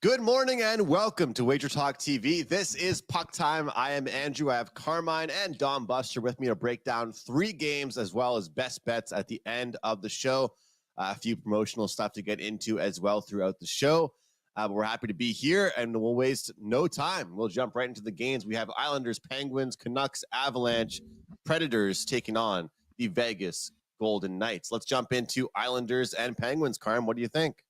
Good morning and welcome to WagerTalk TV. This is PuckTime. I am Andrew. I have Carmine and Dom Buster with me to break down 3 games as well as best bets at the end of the show. A few promotional stuff to get into as well throughout the show. But we're happy to be here and we'll waste no time. We'll jump right into the games. We have Islanders, Penguins, Canucks, Avalanche, Predators taking on the Vegas Golden Knights. Let's jump into Islanders and Penguins. Carm, what do you think?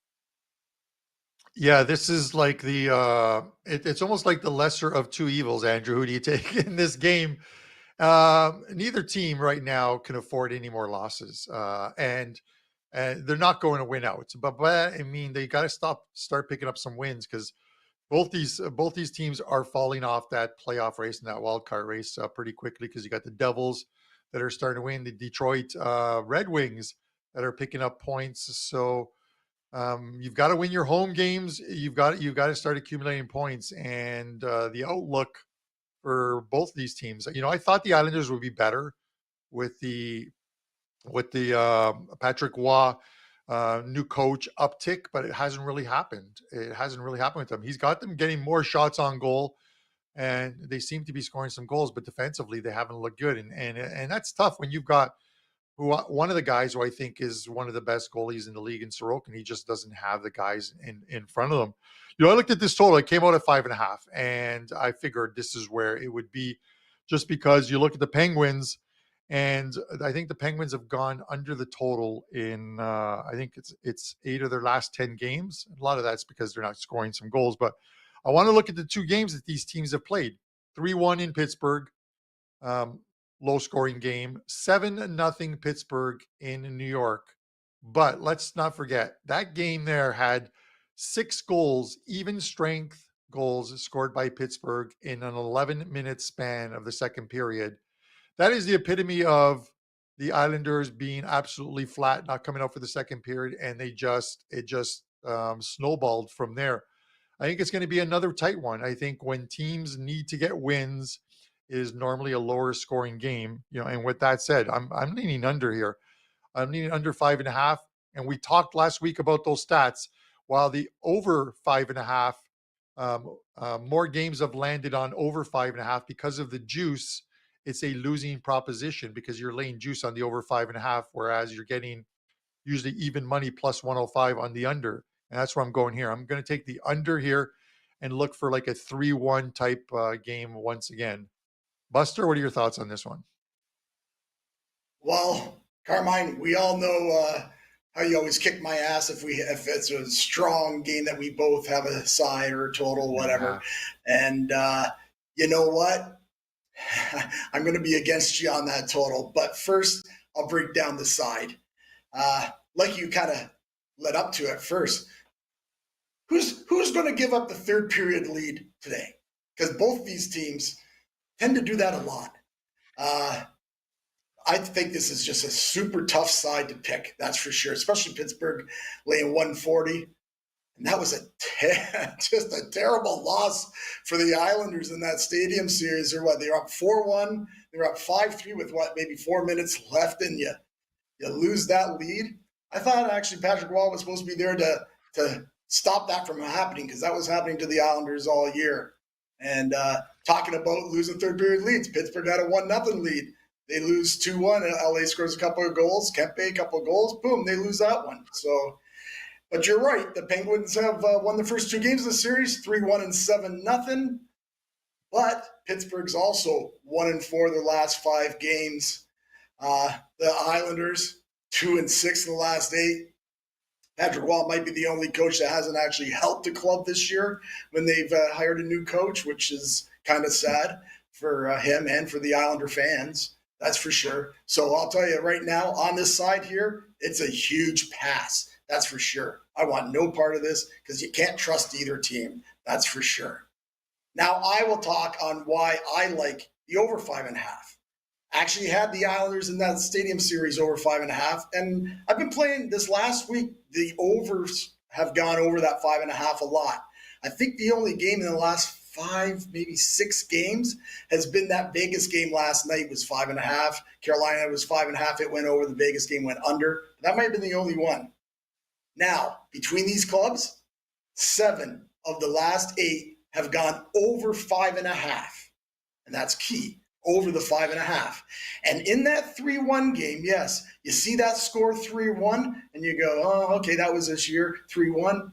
Yeah, this is like it's almost like the lesser of two evils, Andrew. Who do you take in this game? Neither team right now can afford any more losses, and they're not going to win out. But I mean, they got to start picking up some wins because both these teams are falling off that playoff race and that wild card race pretty quickly. Because you got the Devils that are starting to win, the Detroit Red Wings that are picking up points. So you've got to win your home games. You've got to start accumulating points, and the outlook for both these teams. I thought the Islanders would be better with the Patrick Waugh new coach uptick, but it hasn't really happened. It hasn't really happened with them. He's got them getting more shots on goal, and they seem to be scoring some goals, but defensively they haven't looked good, and that's tough when you've got one of the guys who I think is one of the best goalies in the league in Sorokin. He just doesn't have the guys in front of them. I looked at this total. It came out at 5.5, and I figured this is where it would be, just because you look at the Penguins, and I think the Penguins have gone under the total in I think it's 8 of their last 10 games. A lot of that's because they're not scoring some goals, but I want to look at the 2 games that these teams have played. 3-1 in Pittsburgh. Low scoring game, 7-0 Pittsburgh in New York. But let's not forget that game there had 6 goals, even strength goals scored by Pittsburgh in an 11-minute span of the second period. That is the epitome of the Islanders being absolutely flat, not coming out for the second period. And it just snowballed from there. I think it's going to be another tight one. I think when teams need to get wins, is normally a lower scoring game, and with that said, I'm leaning under here. I'm leaning under 5.5. And we talked last week about those stats. While the over 5.5, more games have landed on over 5.5 because of the juice. It's a losing proposition because you're laying juice on the over 5.5, whereas you're getting usually even money plus 105 on the under. And that's where I'm going here. I'm going to take the under here and look for like a 3-1 type game once again. Buster, what are your thoughts on this one? Well, Carmine, we all know how you always kick my ass if it's a strong game that we both have a side or a total, whatever. Yeah. And you know what? I'm going to be against you on that total. But first, I'll break down the side. Like you kind of led up to it first. Who's going to give up the third period lead today? Because both these teams tend to do that a lot. I think this is just a super tough side to pick, that's for sure, especially Pittsburgh laying 140. And that was just a terrible loss for the Islanders in that Stadium Series. Or what, they were up 4-1, they were up 5-3 with maybe 4 minutes left, and you lose that lead. I thought actually Patrick Waugh was supposed to be there to stop that from happening, because that was happening to the Islanders all year. And talking about losing third period leads, Pittsburgh had a 1-0 lead. They lose 2-1. LA scores a couple of goals. Kempe, a couple of goals. Boom, they lose that one. So, but you're right. The Penguins have won the first 2 games of the series, 3-1 and 7-0. But Pittsburgh's also 1-4 their last 5 games. The Islanders 2-6 in the last 8. Patrick Waugh might be the only coach that hasn't actually helped the club this year when they've hired a new coach, which is kind of sad for him and for the Islander fans. That's for sure. So I'll tell you right now, on this side here, it's a huge pass. That's for sure. I want no part of this because you can't trust either team. That's for sure. Now I will talk on why I like the over 5.5. Actually had the Islanders in that Stadium Series over 5.5. And I've been playing this last week. The overs have gone over that 5.5 a lot. I think the only game in the last 5, maybe 6 games has been that Vegas game last night was 5.5. Carolina was 5.5. It went over. The Vegas game went under. That might have been the only one. Now, between these clubs, 7 of the last 8 have gone over 5.5. And that's key, over the 5.5. And in that 3-1 game, yes, you see that score 3-1 and you go, oh, okay, that was this year, 3-1.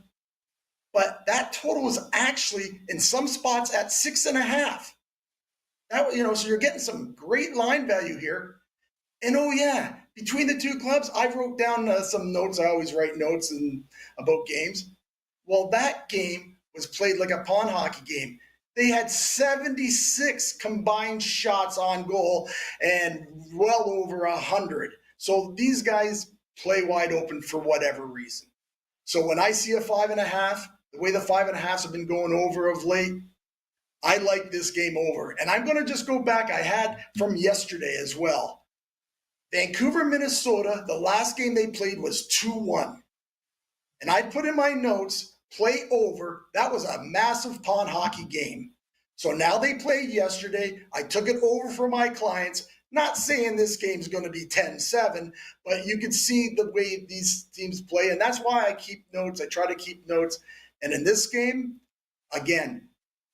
But that total was actually in some spots at 6.5. That, so you're getting some great line value here. And oh yeah, between the two clubs, I wrote down some notes. I always write notes about games. Well, that game was played like a pond hockey game. They had 76 combined shots on goal and well over 100. So these guys play wide open for whatever reason. So when I see a 5.5, the way the 5.5s have been going over of late, I like this game over. And I'm going to just go back. I had from yesterday as well. Vancouver, Minnesota, the last game they played was 2-1. And I put in my notes, play over. That was a massive pond hockey game. So now they played yesterday. I took it over for my clients. Not saying this game's going to be 10-7, but you can see the way these teams play. And that's why I keep notes. I try to keep notes. And in this game, again,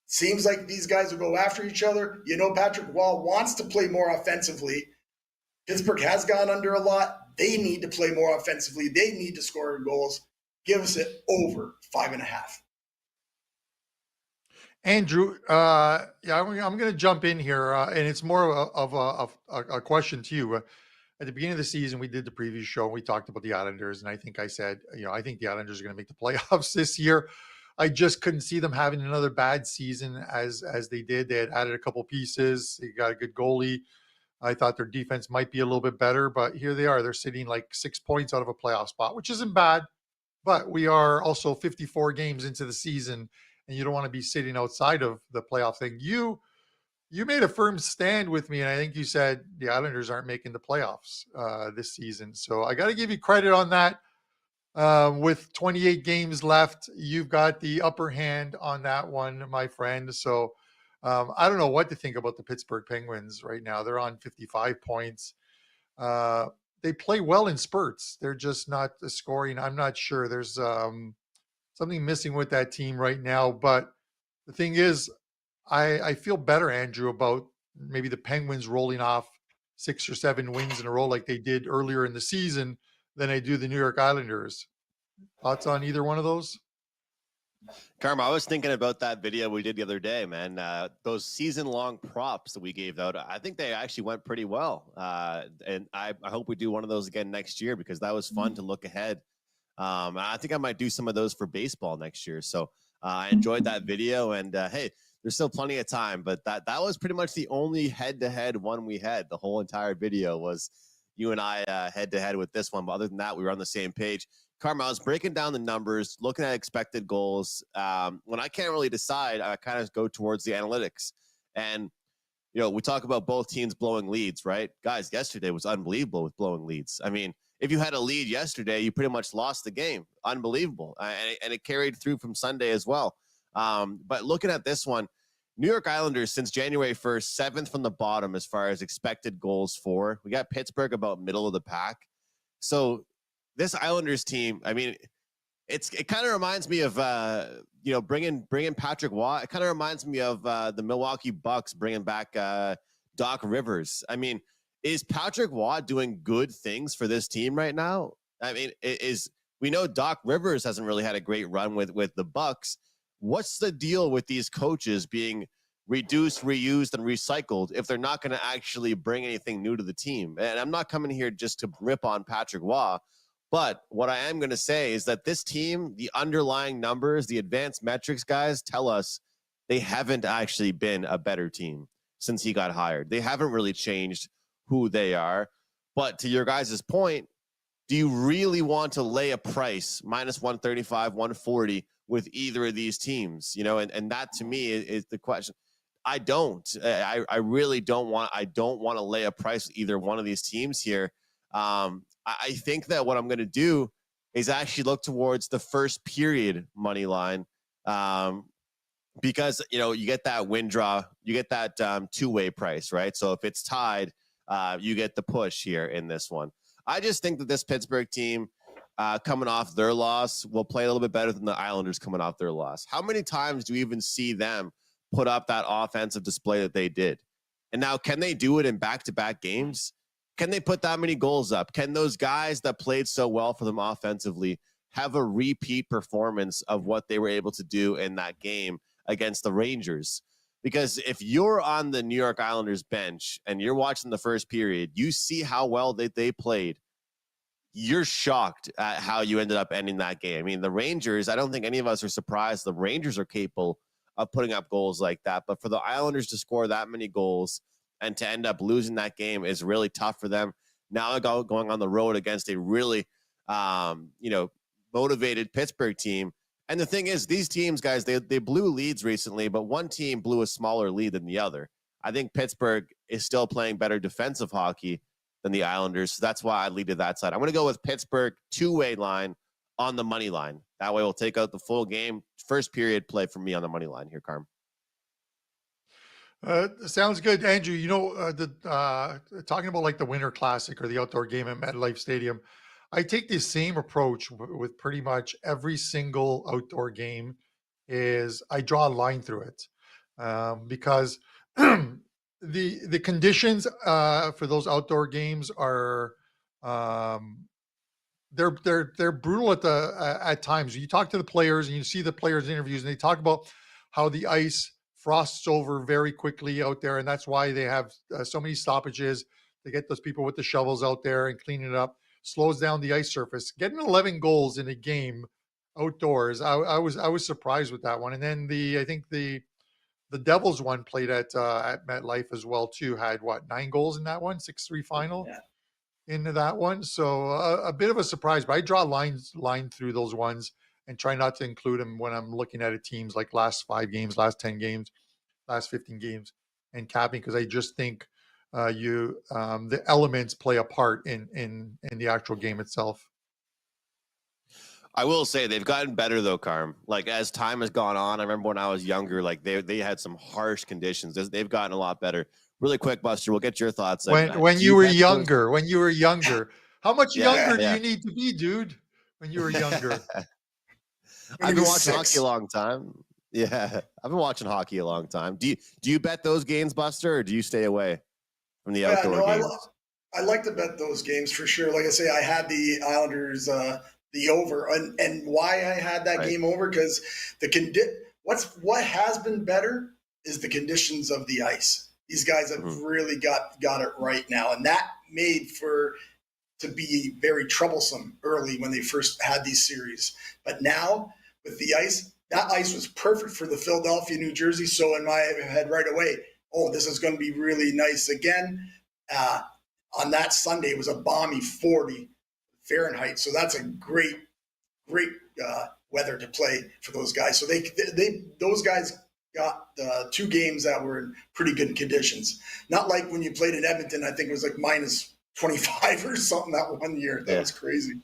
seems like these guys will go after each other. Patrick Wall wants to play more offensively. Pittsburgh has gone under a lot. They need to play more offensively. They need to score goals. Give us it over 5.5. Andrew, I'm going to jump in here, and it's more of a question to you. At the beginning of the season, we did the preview show, and we talked about the Islanders, and I think I said, I think the Islanders are going to make the playoffs this year. I just couldn't see them having another bad season as they did. They had added a couple pieces. They got a good goalie. I thought their defense might be a little bit better, but here they are. They're sitting like 6 points out of a playoff spot, which isn't bad. But we are also 54 games into the season, and you don't want to be sitting outside of the playoff thing. You made a firm stand with me, and I think you said the Islanders aren't making the playoffs this season. So I got to give you credit on that. With 28 games left, you've got the upper hand on that one, my friend. So I don't know what to think about the Pittsburgh Penguins right now. They're on 55 points. They play well in spurts. They're just not scoring. I'm not sure. There's something missing with that team right now. But the thing is, I feel better, Andrew, about maybe the Penguins rolling off 6 or 7 wins in a row like they did earlier in the season than I do the New York Islanders. Thoughts on either one of those? Carmine, I was thinking about that video we did the other day, man. Those season-long props that we gave out, I think they actually went pretty well. And I hope we do one of those again next year because that was fun to look ahead. I think I might do some of those for baseball next year. So I enjoyed that video. And, hey, there's still plenty of time. But that was pretty much the only head-to-head one we had. The whole entire video was you and I head-to-head with this one. But other than that, we were on the same page. Carmine, I was breaking down the numbers, looking at expected goals. When I can't really decide, I kind of go towards the analytics. And, we talk about both teams blowing leads, right? Guys, yesterday was unbelievable with blowing leads. I mean, if you had a lead yesterday, you pretty much lost the game. Unbelievable. And it carried through from Sunday as well. But looking at this one, New York Islanders since January 1st, 7th from the bottom as far as expected goals for. We got Pittsburgh about middle of the pack. So this Islanders team, I mean, it kind of reminds me of, bringing Patrick Waugh. It kind of reminds me of the Milwaukee Bucks bringing back Doc Rivers. I mean, is Patrick Waugh doing good things for this team right now? I mean, we know Doc Rivers hasn't really had a great run with the Bucks. What's the deal with these coaches being reduced, reused, and recycled if they're not going to actually bring anything new to the team? And I'm not coming here just to rip on Patrick Waugh. But what I am going to say is that this team, the underlying numbers, the advanced metrics guys tell us they haven't actually been a better team since he got hired. They haven't really changed who they are. But to your guys' point, do you really want to lay a price, minus 135, 140, with either of these teams? And that to me is the question. I don't. I really don't want. I don't want to lay a price with either one of these teams here. I think that what I'm going to do is actually look towards the first period money line because, you get that win draw, you get that two-way price, right? So if it's tied, you get the push here in this one. I just think that this Pittsburgh team, coming off their loss will play a little bit better than the Islanders coming off their loss. How many times do we even see them put up that offensive display that they did? And now, can they do it in back-to-back games? Can they put that many goals up? Can those guys that played so well for them offensively have a repeat performance of what they were able to do in that game against the Rangers? Because if you're on the New York Islanders bench and you're watching the first period, you see how well they played. You're shocked at how you ended up ending that game. I mean, the Rangers, I don't think any of us are surprised the Rangers are capable of putting up goals like that. But for the Islanders to score that many goals and to end up losing that game is really tough for them. Now they're going on the road against a really, motivated Pittsburgh team. And the thing is, these teams, guys, they blew leads recently, but one team blew a smaller lead than the other. I think Pittsburgh is still playing better defensive hockey than the Islanders. So that's why I lead to that side. I'm going to go with Pittsburgh two-way line on the money line. That way we'll take out the full game. First period play for me on the money line here, Carm. Sounds good, Andrew. Talking about like the Winter Classic or the outdoor game at MetLife Stadium, I take the same approach with pretty much every single outdoor game. Is I draw a line through it because the conditions for those outdoor games are they're brutal at times. You talk to the players and you see the players' interviews, and they talk about how the ice frosts over very quickly out there, and that's why they have so many stoppages. They get those people with the shovels out there and cleaning it up, slows down the ice surface. Getting 11 goals in a game outdoors, I was surprised with that one. And then I think the Devils one played at MetLife as well too, had 9 goals in that one, 6-3 final. Yeah. Into that one. So a bit of a surprise, but I draw line through those ones and try not to include them when I'm looking at a team's like last 5 games, last 10 games, last 15 games and capping, because I just think the elements play a part in the actual game itself. I will say they've gotten better though, Carm. Like as time has gone on, I remember when I was younger, like they had some harsh conditions. They've gotten a lot better. Really quick, Buster, we'll get your thoughts. When you were younger, how much younger do you need to be, dude? When you were younger. I've been watching hockey a long time. Yeah, I've been watching hockey a long time. Do you bet those games, Buster, or do you stay away from the outdoor games? I like to bet those games for sure. Like I say, I had the Islanders the over, and why I had that game over, because what has been better is the conditions of the ice. These guys have really got it right now, and that made to be very troublesome early when they first had these series. But now with the ice, that ice was perfect for the Philadelphia, New Jersey. So in my head right away, this is going to be really nice again. On that Sunday, it was a balmy 40 Fahrenheit. So that's a great weather to play for those guys. So those guys got 2 games that were in pretty good conditions. Not like when you played in Edmonton, I think it was like minus 25 or something that one year. That was crazy.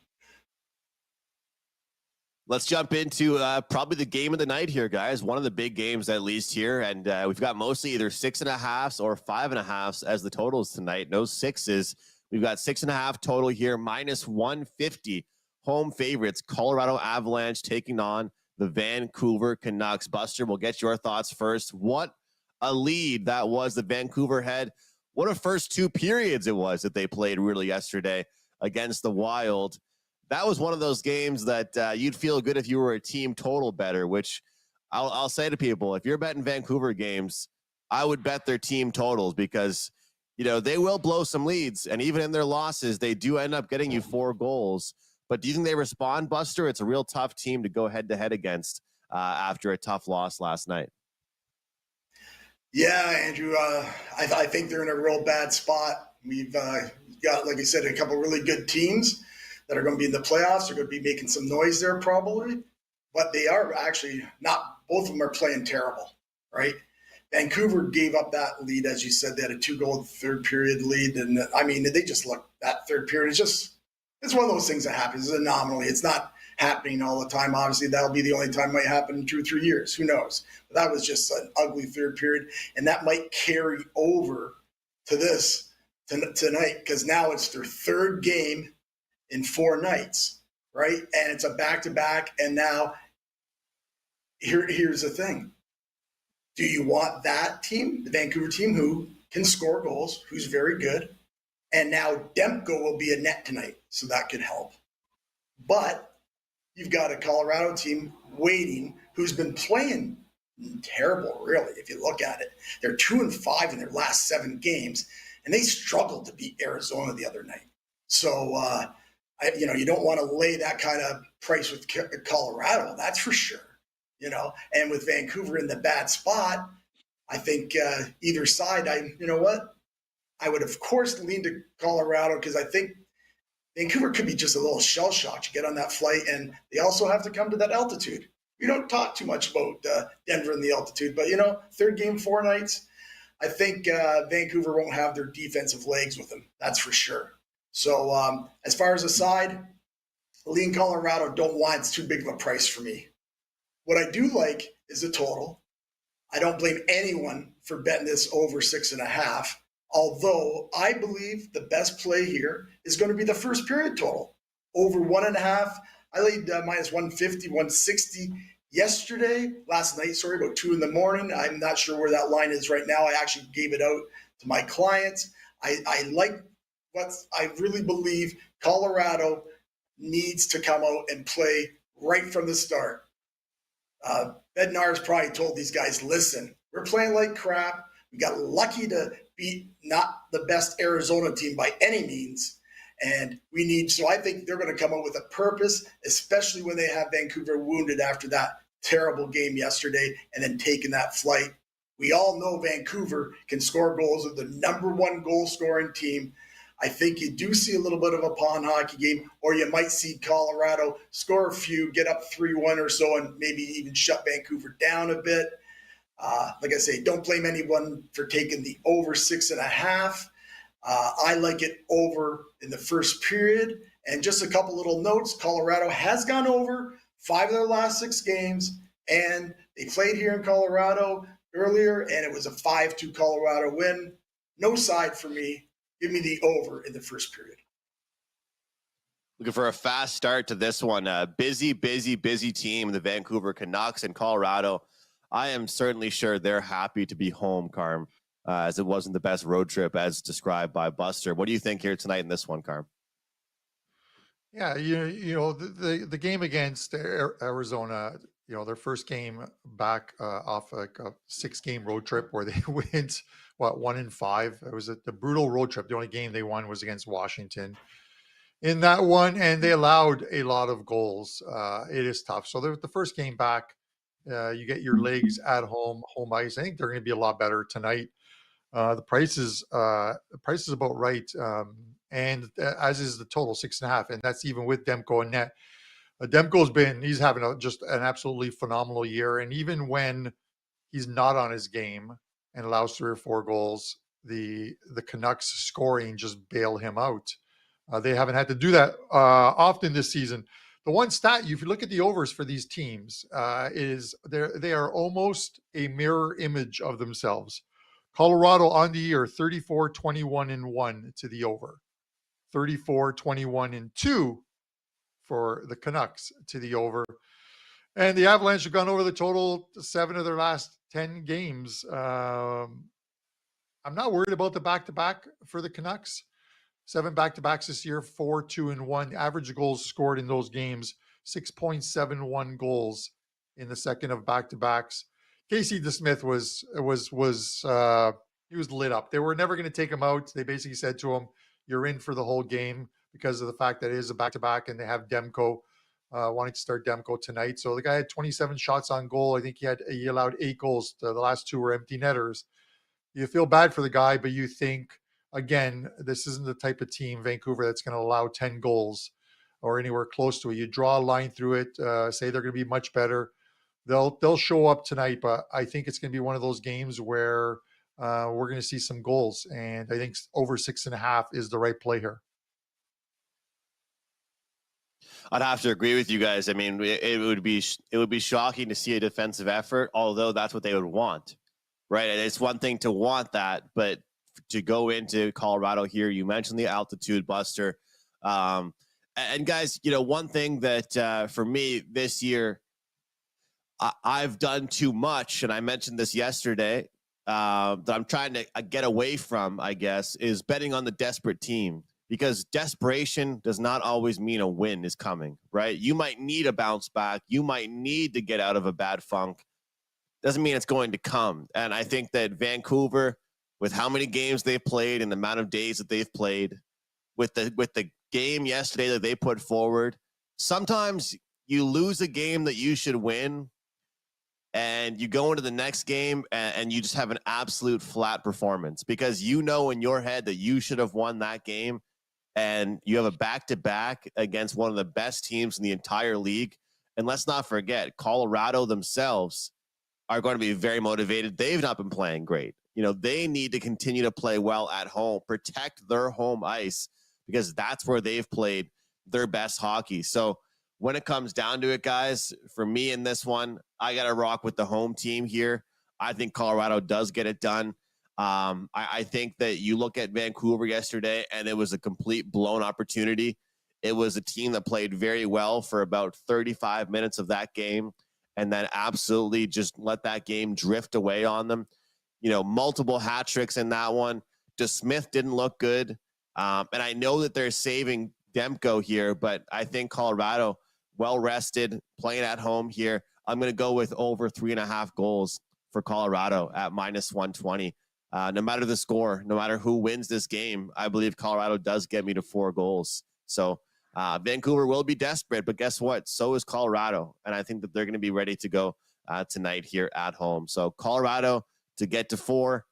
Let's jump into probably the game of the night here, guys. One of the big games, at least here. And we've got mostly either 6.5s or 5.5s as the totals tonight. No 6s. We've got 6.5 total here, minus 150. Home favorites, Colorado Avalanche taking on the Vancouver Canucks. Buster, we'll get your thoughts first. What a lead that was that Vancouver had. What a first 2 periods it was that they played really yesterday against the Wild. That was one of those games that you'd feel good if you were a team total better, which I'll say to people, if you're betting Vancouver games, I would bet their team totals because, they will blow some leads. And even in their losses, they do end up getting you 4 goals. But do you think they respond, Buster? It's a real tough team to go head-to-head against after a tough loss last night. Yeah, Andrew, I think they're in a real bad spot. We've got, like I said, a couple really good teams that are going to be in the playoffs. They're going to be making some noise there probably. But they are actually not – both of them are playing terrible, right? Vancouver gave up that lead, as you said. They had a 2-goal third period lead. And, they just look – that third period is just – it's one of those things that happens. It's an anomaly. It's not happening all the time. Obviously, that'll be the only time it might happen in 2 or 3 years. Who knows? But that was just an ugly third period. And that might carry over to this tonight, because now it's their 3rd game in 4 nights right? And it's a back-to-back. And now here's the thing. Do you want that team, the Vancouver team, who can score goals, who's very good? And now Demko will be a net tonight, so that could help. But you've got a Colorado team waiting who's been playing terrible, really, if you look at it. They're 2-5 in their last 7 games, and they struggled to beat Arizona the other night. So, you don't want to lay that kind of price with Colorado, that's for sure. And with Vancouver in the bad spot, I think either side, I would, of course, lean to Colorado because I think Vancouver could be just a little shell-shocked to get on that flight, and they also have to come to that altitude. We don't talk too much about Denver and the altitude, but, third game, 4 nights, I think Vancouver won't have their defensive legs with them. That's for sure. So as far as a side, lean Colorado, don't want it's too big of a price for me. What I do like is the total. I don't blame anyone for betting this over 6.5, although I believe the best play here is going to be the first period total. Over 1.5. I laid minus 150, 160 last night, about 2 a.m. I'm not sure where that line is right now. I actually gave it out to my clients. I like I really believe Colorado needs to come out and play right from the start. Bednar's probably told these guys, listen, we're playing like crap. We got lucky to beat not the best Arizona team by any means. And so I think they're going to come out with a purpose, especially when they have Vancouver wounded after that terrible game yesterday and then taking that flight. We all know Vancouver can score goals of the number 1 goal scoring team. I think you do see a little bit of a pond hockey game, or you might see Colorado score a few, get up 3-1 or so, and maybe even shut Vancouver down a bit. Like I say, don't blame anyone for taking the over 6.5. I like it over in the first period. And just a couple little notes, Colorado has gone over 5 of their last 6 games, and they played here in Colorado earlier, and it was a 5-2 Colorado win. No side for me. Give me the over in the first period. Looking for a fast start to this one. Busy team, the Vancouver Canucks and Colorado. I am certainly sure they're happy to be home, Carm, as it wasn't the best road trip as described by Buster. What do you think here tonight in this one, Carm? Yeah, the game against Arizona, their first game back off like a 6-game road trip where they went 1-5. It was the brutal road trip. The only game they won was against Washington in that one, and they allowed a lot of goals. It is tough. So the first game back, you get your legs at home ice. I think they're going to be a lot better tonight. The price is about right, and as is the total 6.5, and that's even with Demko and net. He's having just an absolutely phenomenal year, and even when he's not on his game and allows 3 or 4 goals, the Canucks scoring just bail him out. They haven't had to do that often this season. The one stat, if you look at the overs for these teams, is they are almost a mirror image of themselves. Colorado on the year, 34-21-1 to the over. 34-21-2 for the Canucks to the over. And the Avalanche have gone over the total 7 of their last 10 games. I'm not worried about the back-to-back for the Canucks. 7 back-to-backs this year, 4-2-1. Average goals scored in those games, 6.71 goals in the second of back-to-backs. Casey DeSmith was lit up. They were never going to take him out. They basically said to him, "You're in for the whole game," because of the fact that it is a back-to-back and they have Demko wanting to start Demko tonight. So the guy had 27 shots on goal. I think he allowed 8 goals. The last 2 were empty netters. You feel bad for the guy, but you think, again, this isn't the type of team, Vancouver, that's going to allow 10 goals or anywhere close to it. You draw a line through it, say they're going to be much better. They'll show up tonight, but I think it's going to be one of those games where we're going to see some goals, and I think over 6.5 is the right play here. I'd have to agree with you guys. I mean, it would be shocking to see a defensive effort, although that's what they would want, right? And it's one thing to want that, but to go into Colorado here, you mentioned the altitude, Buster. And guys, one thing that for me this year, I've done too much, and I mentioned this yesterday, that I'm trying to get away from, I guess, is betting on the desperate team, because desperation does not always mean a win is coming, right? You might need a bounce back. You might need to get out of a bad funk. Doesn't mean it's going to come. And I think that Vancouver, with how many games they've played and the amount of days that they've played, with the game yesterday that they put forward, sometimes you lose a game that you should win, and you go into the next game and you just have an absolute flat performance because in your head that you should have won that game, and you have a back-to-back against one of the best teams in the entire league. And let's not forget, Colorado themselves are going to be very motivated. They've not been playing great. They need to continue to play well at home, protect their home ice, because that's where they've played their best hockey. So when it comes down to it, guys, for me in this one, I got to rock with the home team here. I think Colorado does get it done. I think that you look at Vancouver yesterday, and it was a complete blown opportunity. It was a team that played very well for about 35 minutes of that game, and then absolutely just let that game drift away on them. Multiple hat tricks in that one. DeSmith didn't look good. And I know that they're saving Demko here, but I think Colorado, well rested, playing at home here. I'm going to go with over 3.5 goals for Colorado at -120. No matter the score, no matter who wins this game, I believe Colorado does get me to 4 goals. So Vancouver will be desperate, but guess what? So is Colorado. And I think that they're going to be ready to go tonight here at home. So Colorado to get to 4.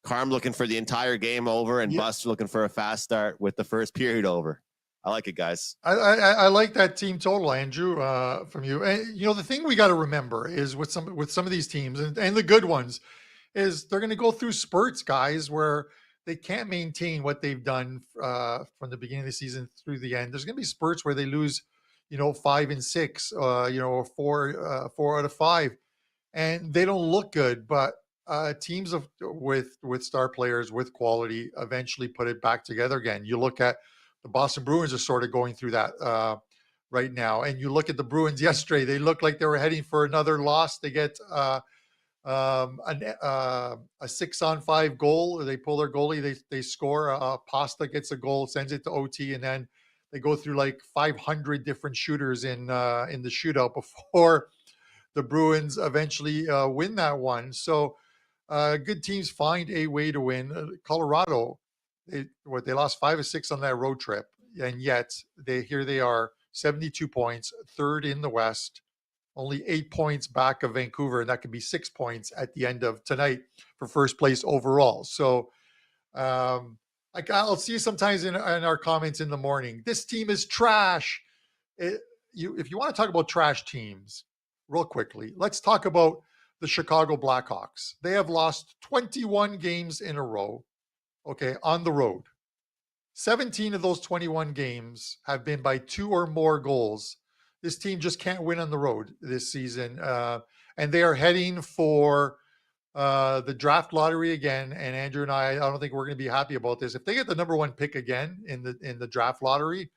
Carm looking for the entire game over, and Buster looking for a fast start with the first period over. I like it, guys. I like that team total, Andrew, from you. And the thing we got to remember is with some of these teams and the good ones is they're going to go through spurts, guys, where they can't maintain what they've done from the beginning of the season through the end. There's going to be spurts where they lose, 5 and 6, or 4 out of 5, and they don't look good. But teams with star players with quality eventually put it back together again. You look at the Boston Bruins are sort of going through that right now, and you look at the Bruins yesterday. They looked like they were heading for another loss. They get a 6-on-5 goal. They pull their goalie. They score. Pasta gets a goal, sends it to OT, and then they go through like 500 different shooters in the shootout before the Bruins eventually win that one. So good teams find a way to win. Colorado, they lost 5 or 6 on that road trip, and yet they are 72 points, third in the West, only 8 points back of Vancouver, and that could be 6 points at the end of tonight for first place overall. So I'll see you sometimes in our comments in the morning. This team is trash. If you want to talk about trash teams, real quickly, let's talk about the Chicago Blackhawks. They have lost 21 games in a row, on the road. 17 of those 21 games have been by 2 or more goals. This team just can't win on the road this season. And they are heading for the draft lottery again. And Andrew and I don't think we're going to be happy about this. If they get the number 1 pick again in the draft lottery,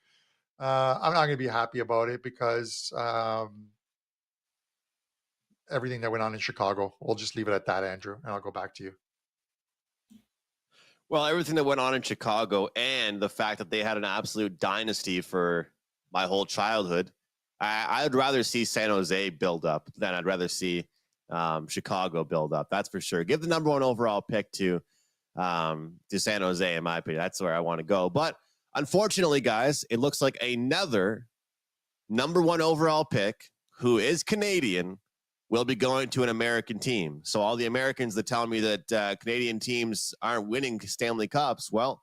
I'm not going to be happy about it because everything that went on in Chicago. We'll just leave it at that, Andrew, and I'll go back to you. Well, everything that went on in Chicago and the fact that they had an absolute dynasty for my whole childhood, I would rather see San Jose build up than I'd rather see Chicago build up. That's for sure. Give the number 1 overall pick to San Jose, in my opinion. That's where I want to go. But unfortunately, guys, it looks like another number 1 overall pick who is Canadian will be going to an American team. So all the Americans that tell me that Canadian teams aren't winning Stanley Cups, well,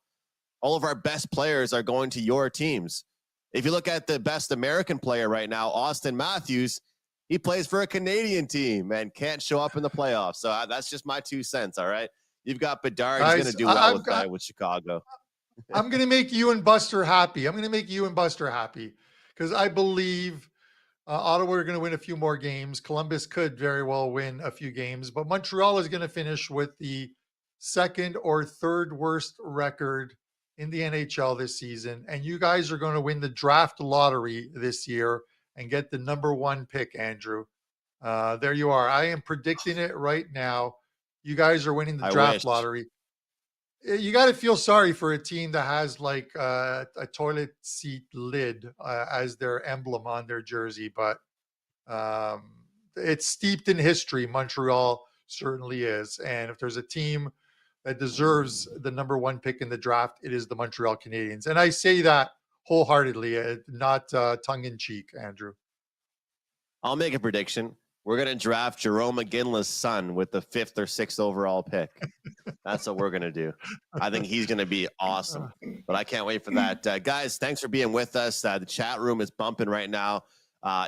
all of our best players are going to your teams. If you look at the best American player right now, Austin Matthews, he plays for a Canadian team and can't show up in the playoffs. So that's just my 2 cents, all right? You've got Bedard, he's going to do well with Chicago. I'm going to make you and Buster happy. Because I believe Ottawa are going to win a few more games. Columbus could very well win a few games, but Montreal is going to finish with the 2nd or 3rd worst record in the NHL this season, and you guys are going to win the draft lottery this year and get the number 1 pick, Andrew. There you are. I am predicting it right now. You guys are winning the draft lottery. You got to feel sorry for a team that has like a toilet seat lid as their emblem on their jersey, but it's steeped in history. Montreal certainly is. And if there's a team that deserves the number 1 pick in the draft, it is the Montreal Canadiens. And I say that wholeheartedly, not tongue in cheek, Andrew. I'll make a prediction. We're going to draft Jerome McGinley's son with the 5th or 6th overall pick. That's what we're going to do. I think he's going to be awesome, but I can't wait for that. Guys, thanks for being with us. The chat room is bumping right now.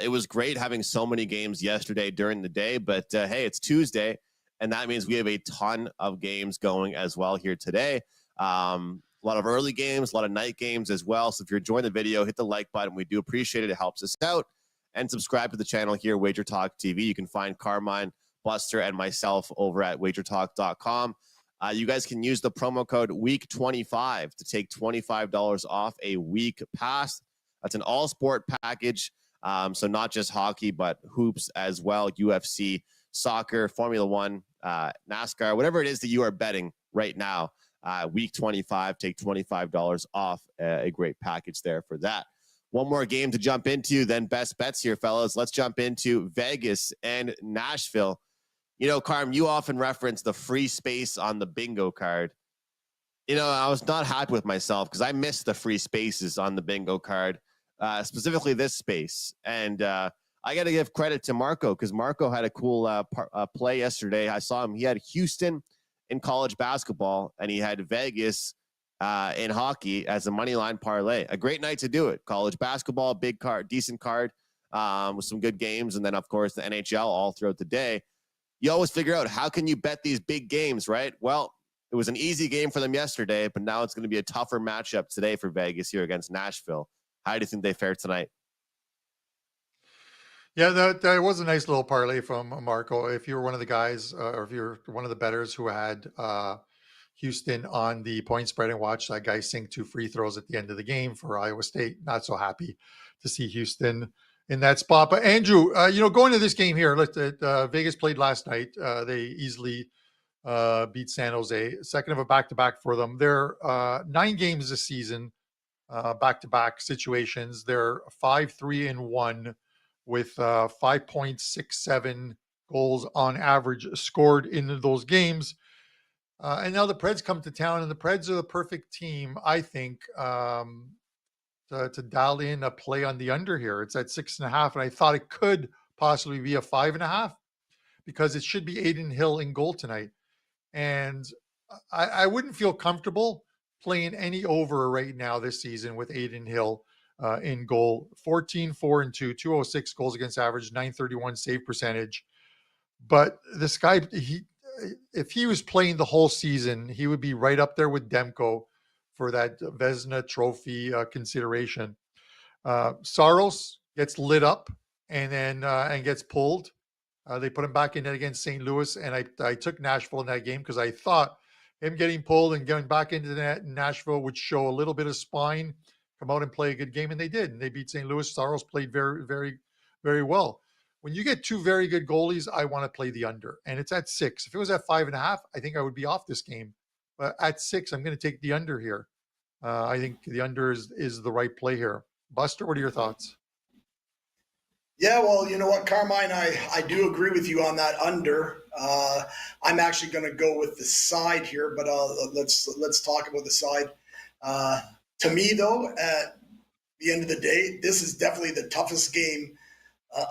It was great having so many games yesterday during the day, but hey, it's Tuesday, and that means we have a ton of games going as well here today. A lot of early games, a lot of night games as well. So if you're enjoying the video, hit the like button. We do appreciate it. It helps us out. And subscribe to the channel here, WagerTalk TV. You can find Carmine, Buster, and myself over at WagerTalk.com. You guys can use the promo code WEEK25 to take $25 off a week pass. That's an all-sport package. So not just hockey, but hoops as well, UFC, soccer, Formula One, NASCAR, whatever it is that you are betting right now. Week 25, take $25 off. A great package there for that. One more game to jump into, then best bets here, fellas. Let's jump into Vegas and Nashville. You know, Carm, you often reference the free space on the bingo card. You know, I was not happy with myself because I missed the free spaces on the bingo card, specifically this space. And I got to give credit to Marco because Marco had a cool play yesterday. I saw him. He had Houston in college basketball, and he had Vegas in hockey as a money line parlay. A great night to do it. College basketball, big card, decent card with some good games. And then, of course, the NHL all throughout the day. You always figure out how can you bet these big games, right? Well, it was an easy game for them yesterday, but now it's going to be a tougher matchup today for Vegas here against Nashville. How do you think they fare tonight? Yeah, that was a nice little parlay from Marco. If you're one of the guys, or if you're one of the bettors who had Houston on the point spread and watched that guy sink 2 free throws at the end of the game for Iowa State, not so happy to see Houston in that spot. But Andrew, going to this game here, Vegas played last night. They easily beat San Jose, second of a back-to-back for them. They're 9 games this season, back-to-back situations. They're 5-3-1 with 5.67 goals on average scored in those games. And now the Preds come to town, and the Preds are the perfect team, I think, to dial in a play on the under here. It's at 6.5, and I thought it could possibly be a 5.5 because it should be Aiden Hill in goal tonight. And I wouldn't feel comfortable playing any over right now this season with Aiden Hill in goal. 14-4-2, 206 goals against average, 931 save percentage. But this guy, if he was playing the whole season, he would be right up there with Demko for that Vezina Trophy consideration. Saros gets lit up and then and gets pulled. They put him back in it against St. Louis, and I took Nashville in that game because I thought him getting pulled and going back into the net in Nashville would show a little bit of spine, come out and play a good game, and they did. And they beat St. Louis. Saros played very, very, very well. When you get 2 very good goalies, I want to play the under, and it's at 6. If it was at 5.5, I think I would be off this game. But at 6, I'm going to take the under here. I think the under is the right play here. Buster, what are your thoughts? Yeah, well, you know what, Carmine, I do agree with you on that under. I'm actually going to go with the side here, but let's talk about the side. To me, though, at the end of the day, this is definitely the toughest game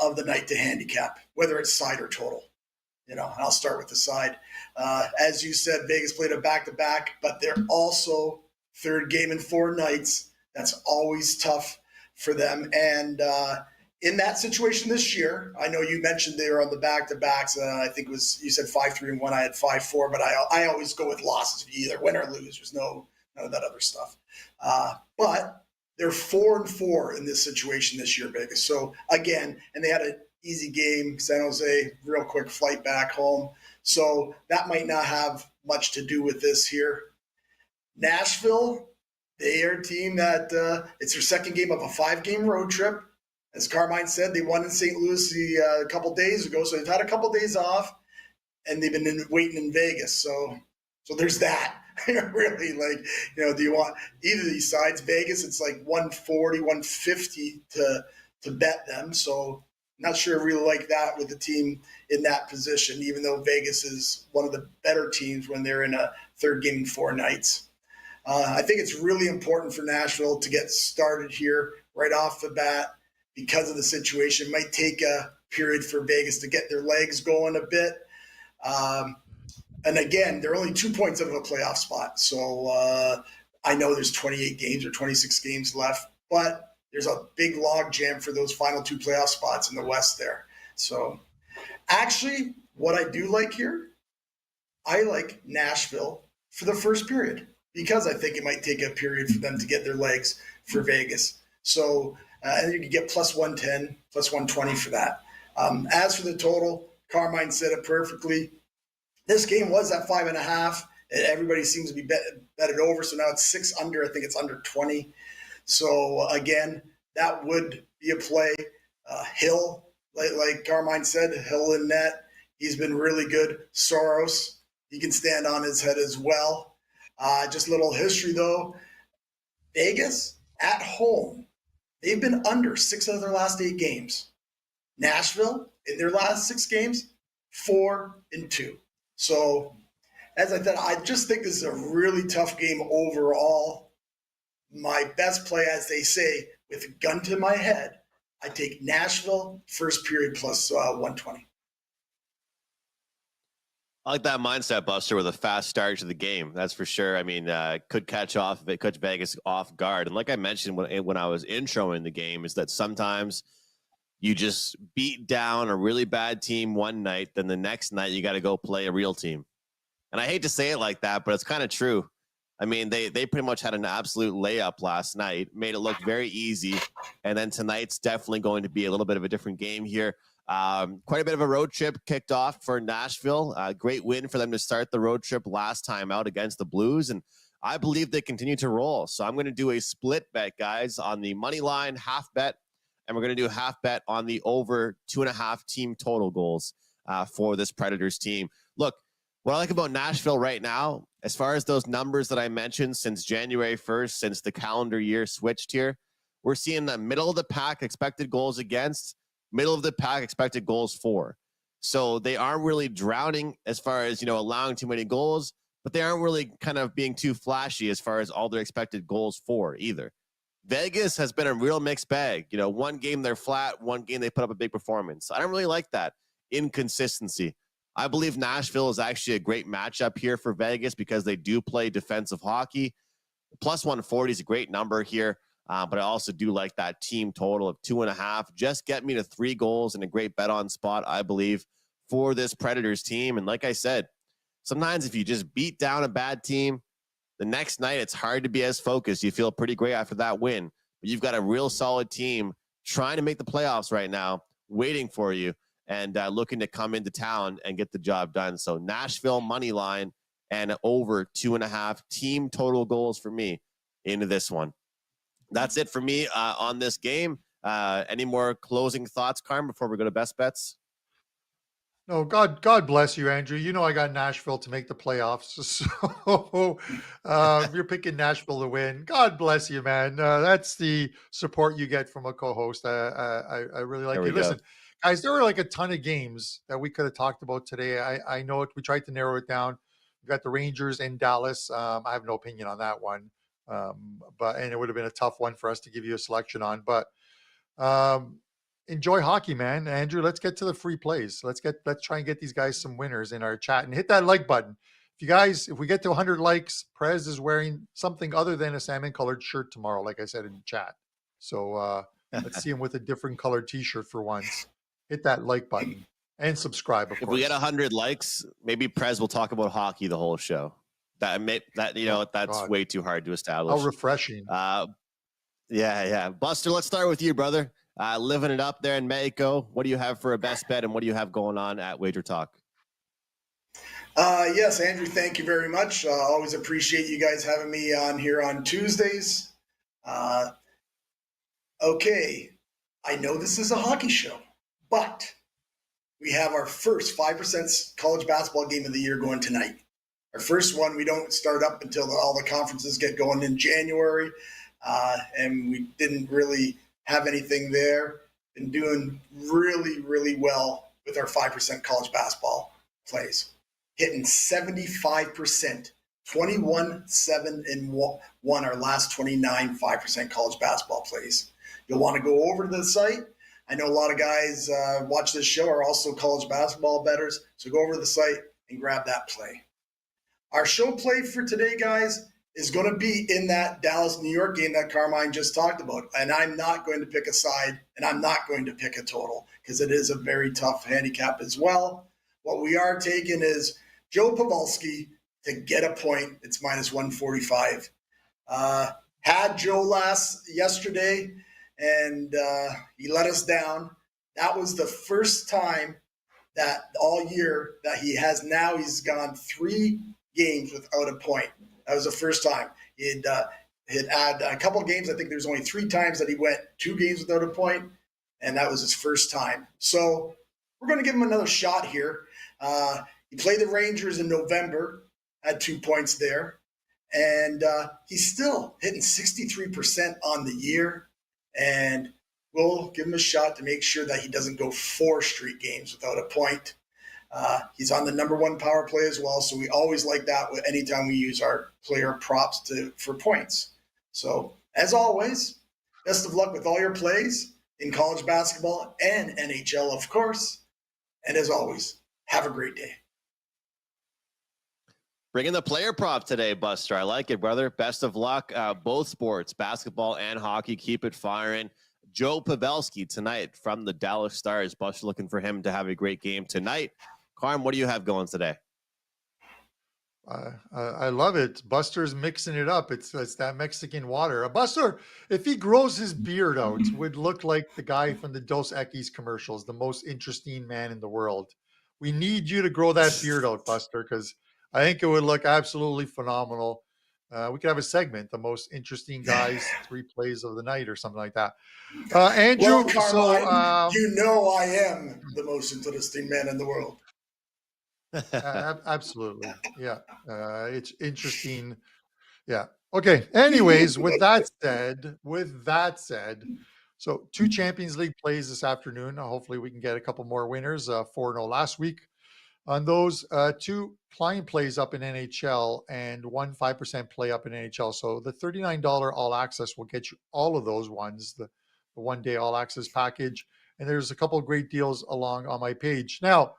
of the night to handicap, whether it's side or total. I'll start with the side. As you said, Vegas played a back-to-back, but they're also third game in 4 nights. That's always tough for them. And in that situation this year, I know you mentioned they were on the back-to-backs. I think it was, you said 5-3-1. I had 5-4, but I always go with losses. If you either win or lose, there's none of that other stuff. But they're 4-4 in this situation this year, Vegas. So again, and they had an easy game, San Jose, real quick flight back home. So that might not have much to do with this here. Nashville, They are a team that it's their second game of a 5-game road trip. As Carmine said, they won in St. Louis a couple days ago, so they've had a couple days off, and they've been waiting in Vegas. So there's that. Really, like, do you want either of these sides? Vegas, it's like 140, 150 to bet them. So not sure I really like that with the team in that position, even though Vegas is one of the better teams when they're in a third game in 4 nights. I think it's really important for Nashville to get started here right off the bat because of the situation. It might take a period for Vegas to get their legs going a bit. And again, they're only 2 points out of a playoff spot. So I know there's 28 games or 26 games left, but there's a big log jam for those final 2 playoff spots in the West there. So actually, what I do like here, I like Nashville for the first period because I think it might take a period for them to get their legs for Vegas. So and you can get plus 110, plus 120 for that. As for the total, Carmine said it perfectly. This game was at 5.5. Everybody seems to be betted over. So now it's 6 under. I think it's under 20. So again, that would be a play. Hill, like Carmine said, Hill in net. He's been really good. Soros, he can stand on his head as well. Just a little history though. Vegas at home, they've been under 6 out of their last 8 games. Nashville in their last 6 games, 4-2. So, as I said, I just think this is a really tough game overall. My best play, as they say, with a gun to my head, I take Nashville first period plus 120. I like that mindset, Buster, with a fast start to the game. That's for sure. I mean, could catch Vegas off guard. And like I mentioned when I was introing the game, is that sometimes you just beat down a really bad team one night, then the next night you got to go play a real team. And I hate to say it like that, but it's kind of true. I mean, they pretty much had an absolute layup last night, made it look very easy. And then tonight's definitely going to be a little bit of a different game here. Quite a bit of a road trip kicked off for Nashville. Great win for them to start the road trip last time out against the Blues. And I believe they continue to roll. So I'm going to do a split bet, guys, on the money line half bet. And we're going to do a half bet on the over 2.5 team total goals for this Predators team. Look, what I like about Nashville right now, as far as those numbers that I mentioned since January 1st, since the calendar year switched here, we're seeing the middle of the pack expected goals against, middle of the pack expected goals for. So they aren't really drowning as far as, allowing too many goals, but they aren't really kind of being too flashy as far as all their expected goals for either. Vegas has been a real mixed bag. One game they're flat, one game they put up a big performance. I don't really like that inconsistency. I believe Nashville is actually a great matchup here for Vegas because they do play defensive hockey. Plus 140 is a great number here, but I also do like that team total of 2.5. Just get me to 3 goals and a great bet on spot, I believe, for this Predators team. And like I said, sometimes if you just beat down a bad team, the next night, it's hard to be as focused. You feel pretty great after that win. But you've got a real solid team trying to make the playoffs right now, waiting for you, and looking to come into town and get the job done. So Nashville money line and over 2.5 team total goals for me into this one. That's it for me on this game. Any more closing thoughts, Carm, before we go to best bets? No, God bless you, Andrew. I got Nashville to make the playoffs. So you're picking Nashville to win. God bless you, man. That's the support you get from a co-host. I really like you. Listen, guys, there were like a ton of games that we could have talked about today. I know it. We tried to narrow it down. We got the Rangers in Dallas. I have no opinion on that one. And it would have been a tough one for us to give you a selection on. But enjoy hockey, man. Andrew, let's get to the free plays. Let's try and get these guys some winners in our chat and hit that like button. If we get to 100 likes, Prez is wearing something other than a salmon colored shirt tomorrow, like I said in the chat. So let's see him with a different colored t-shirt for once. Hit that like button and subscribe. Of course. If we get 100 likes, maybe Prez will talk about hockey the whole show. That's way too hard to establish. How refreshing. Yeah. Buster, let's start with you, brother. Living it up there in Mexico. What do you have for a best bet, and what do you have going on at WagerTalk? Yes, Andrew, thank you very much. Always appreciate you guys having me on here on Tuesdays. Uh, okay, I know this is a hockey show, but we have our first 5% college basketball game of the year going tonight. Our first one, we don't start up until all the conferences get going in January, and we didn't really have anything there. Been doing really, really well with our 5% college basketball plays, hitting 75%, 21, 7, and 1, our last 29 5% college basketball plays. You'll want to go over to the site. I know a lot of guys watch this show are also college basketball bettors, so go over to the site and grab that play. Our show play for today, guys, is going to be in that Dallas-New York game that Carmine just talked about. And I'm not going to pick a side, and I'm not going to pick a total because it is a very tough handicap as well. What we are taking is Joe Pavelski to get a point. It's minus 145. Had Joe yesterday, and he let us down. That was the first time that all year that he has now. He's gone 3 games without a point. That was the first time. He'd had a couple of games. I think there's only 3 times that he went 2 games without a point, and that was his first time. So we're going to give him another shot here. He played the Rangers in November, had 2 points there, and he's still hitting 63% on the year, and we'll give him a shot to make sure that he doesn't go 4 straight games without a point. He's on the number 1 power play as well, so we always like that anytime we use our player props for points. So, as always, best of luck with all your plays in college basketball and NHL, of course. And as always, have a great day. Bringing the player prop today, Buster. I like it, brother. Best of luck. Both sports, basketball and hockey. Keep it firing. Joe Pavelski tonight from the Dallas Stars. Buster looking for him to have a great game tonight. Carm, what do you have going today? I love it. Buster's mixing it up. It's that Mexican water. Buster, if he grows his beard out, would look like the guy from the Dos Equis commercials, the most interesting man in the world. We need you to grow that beard out, Buster, because I think it would look absolutely phenomenal. We could have a segment, the most interesting guys, 3 plays of the night or something like that. Andrew, well, Carmine, you know I am the most interesting man in the world. Absolutely. Yeah. It's interesting. Yeah. Okay. Anyways, with that said, so 2 Champions League plays this afternoon. Hopefully we can get a couple more winners, 4-0 last week. On those 2 client plays up in NHL and 1 5% play up in NHL. So the $39 all access will get you all of those ones, the 1-day all access package. And there's a couple of great deals along on my page. Now,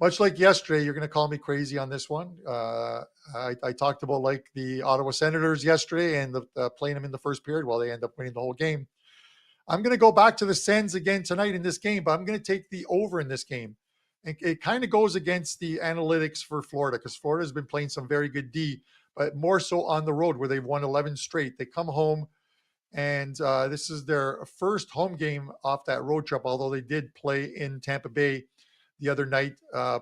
much like yesterday, you're going to call me crazy on this one. I talked about like the Ottawa Senators yesterday and playing them in the first period while they end up winning the whole game. I'm going to go back to the Sens again tonight in this game, but I'm going to take the over in this game. And it kind of goes against the analytics for Florida because Florida has been playing some very good D, but more so on the road where they've won 11 straight. They come home, and this is their first home game off that road trip, although they did play in Tampa Bay the other night,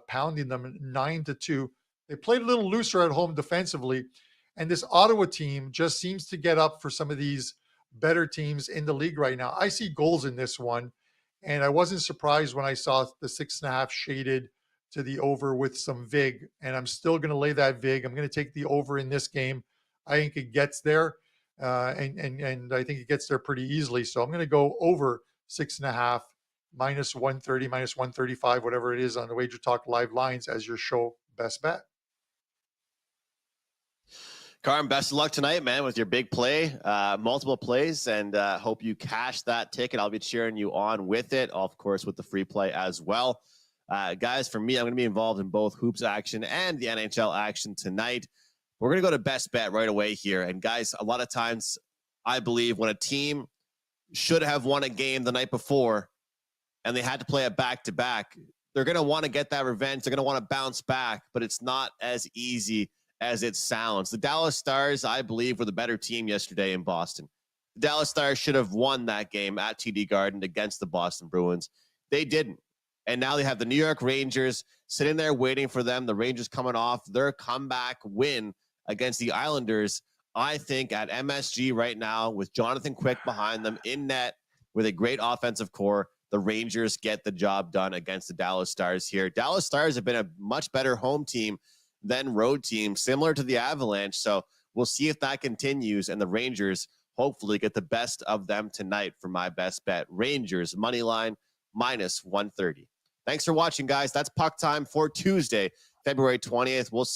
pounding them 9-2. They played a little looser at home defensively, and this Ottawa team just seems to get up for some of these better teams in the league right now. I see goals in this one, and I wasn't surprised when I saw the 6.5 shaded to the over with some VIG, and I'm still going to lay that VIG. I'm going to take the over in this game. I think it gets there, and I think it gets there pretty easily. So I'm going to go over 6.5. minus 130, minus 135, whatever it is on the WagerTalk live lines as your show best bet. Carm, best of luck tonight, man, with your big play, multiple plays, and hope you cash that ticket. I'll be cheering you on with it, of course, with the free play as well. Guys, for me, I'm going to be involved in both hoops action and the NHL action tonight. We're going to go to best bet right away here. And guys, a lot of times I believe when a team should have won a game the night before and they had to play it back-to-back, they're going to want to get that revenge. They're going to want to bounce back, but it's not as easy as it sounds. The Dallas Stars, I believe, were the better team yesterday in Boston. The Dallas Stars should have won that game at TD Garden against the Boston Bruins. They didn't. And now they have the New York Rangers sitting there waiting for them. The Rangers coming off their comeback win against the Islanders. I think at MSG right now, with Jonathan Quick behind them in net with a great offensive core, the Rangers get the job done against the Dallas Stars here. Dallas Stars have been a much better home team than road team, similar to the Avalanche. So we'll see if that continues, and the Rangers hopefully get the best of them tonight for my best bet. Rangers money line -130. Thanks for watching, guys. That's Puck Time for Tuesday, February 20th. We'll see